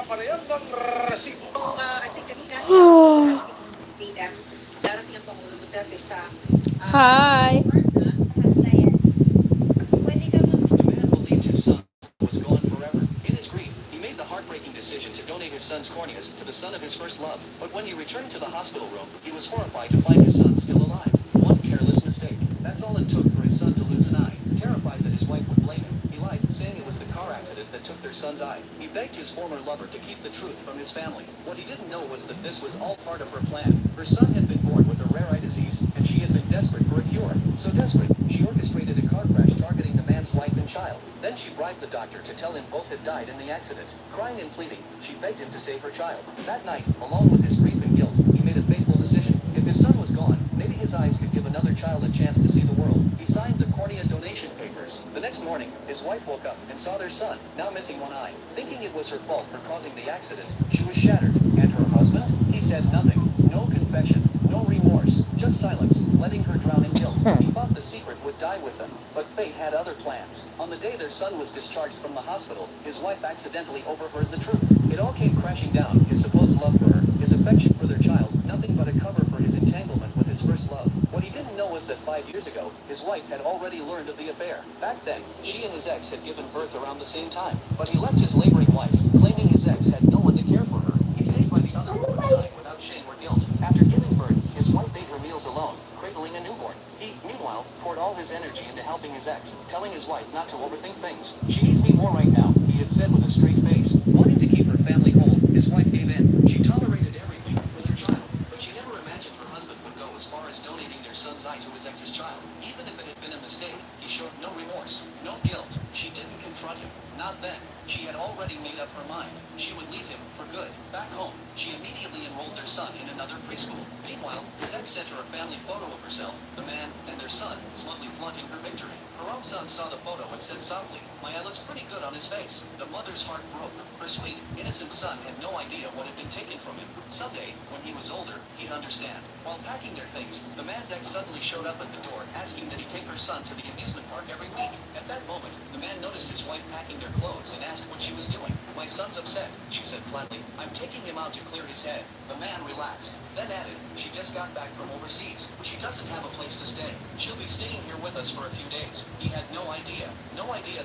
nakaparehang ng resibo. I think kanina data, darating ang Pangulo Duterte sa Hi. The man believed his son was gone forever. In his grief, he made the heartbreaking decision to donate his son's corneas to the son of his first love. But when he returned to the hospital room, he was horrified to find his son still alive. One careless mistake. That's all it took for his son to lose an eye. Terrified that his wife would blame him, he lied, saying it was the car accident that took their son's eye. He begged his former lover to keep the truth from his family. What he didn't know was that this was all part of her plan. Her son had been born with a rare eye disease, and she had been desperate for a cure. So desperate, she orchestrated a car crash targeting the man's wife and child. Then she bribed the doctor to tell him both had died in the accident. Crying and pleading, she begged him to save her child. That night, along with his grief and guilt, he made a fateful decision. If his son was gone, maybe his eyes could give another child a chance to see the world. He signed the cornea donation papers. The next morning, his wife woke up and saw their son, now missing one eye. Thinking it was her fault for causing the accident, she was shattered. And her husband? He said nothing. No confession. No remorse. Just silence, letting her drown in guilt. He thought the secret would die with them, but fate had other plans. On the day their son was discharged from the hospital, his wife accidentally overheard the truth. It all came crashing down, his supposed love for her, his affection for their child, nothing but a cover for his entanglement with his first love. What he didn't know was that 5 years ago, his wife had already learned of the affair. Back then, she and his ex had given birth around the same time, but he left his laboring wife, claiming his ex had no one to care for her. He stayed by the other woman's side without shame or guilt. After giving birth, his wife ate her meals alone, cradling a newborn. He, meanwhile, poured all his energy into helping his ex, telling his wife not to overthink things. She needs me more right now, he had said with a straight face. Wanting to keep her family whole, his wife gave in. She tolerated everything for their child, but she never imagined her husband would go as far as donating their son's eye to his ex's child. Even if it had been a mistake, he showed no remorse, no guilt. She didn't confront him. Not then. She had already made up her mind. She would leave him for good. Back home, she immediately enrolled their son in another preschool. Meanwhile, his ex sent her a family photo of herself, the man, and their son, smugly flaunting her victory. Her own son saw the photo and said softly, "My eye looks pretty good on his face." The mother's heart broke. Her sweet, innocent son had no idea what had been taken from him. Someday, when he was older, he'd understand. While packing their things, the man's ex suddenly showed up at the door, asking that he take her son to the amusement park every week. At that moment, the man noticed his wife packing their clothes and asked what she was doing. "My son's upset," she said flatly. "I'm taking him out to clear his head." The man relaxed, then added, "She just got back from overseas. She doesn't have a place to stay. She'll be staying here with us for a few days." He had no idea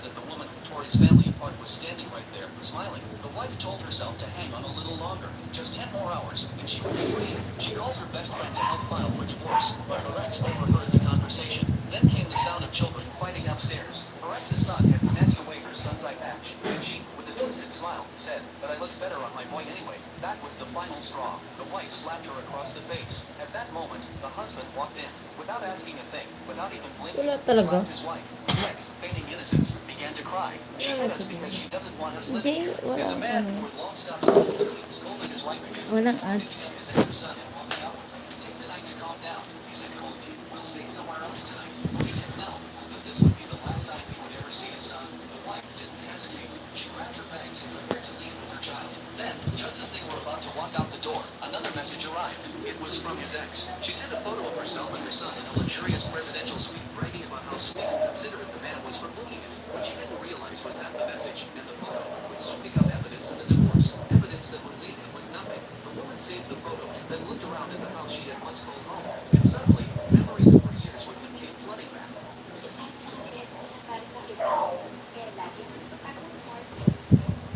that the woman who tore his family apart was standing right there, smiling. The wife told herself to hang on a little longer, just 10 more hours, and she would be free. She called her best friend to help file for divorce, but her ex overheard the conversation. Then came the sound of children fighting upstairs. Her ex's son had snatched away her son's eye patch, and she, with a twisted smile, said, "But I looks better on my boy anyway." That was the final straw. The wife slapped her across the face. At that moment, the husband walked in. Without asking a thing, without even blinking, Wala he talaga. slapped his wife. The ex, feigning innocence, began to cry. "She hit us because she doesn't want us living here." Hindi, And the walang man, ano. who had long stopped scolding, scolded his wife again. Walang ads. His ex's son had walked out with him. "Take the night to calm down," he said coldly. "We'll stay somewhere else tonight." What he didn't know was that this would be the last time he would ever see his son. The wife didn't hesitate. She grabbed her bags and prepared to leave with her child. Then, just as they were about to walk out the door, another message arrived. It was from his ex. She sent a photo of herself and her son in a luxurious presidential suite, bragging about how sweet and considerate the man was for booking it. What she didn't realize was that the message and the photo would soon become evidence of the divorce, evidence that would leave him with nothing. The woman saved the photo, then looked around at the house she had once called home, and suddenly, memories of her years with him came flooding back.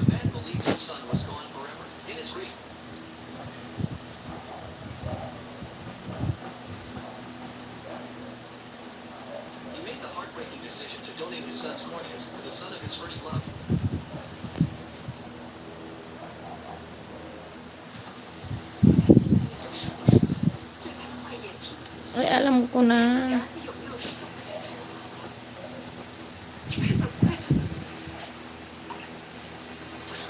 The man believed his son was gone forever. In his grief, he made the heartbreaking decision to donate his son's corneas to the son of his first love. Ay, alam ko na.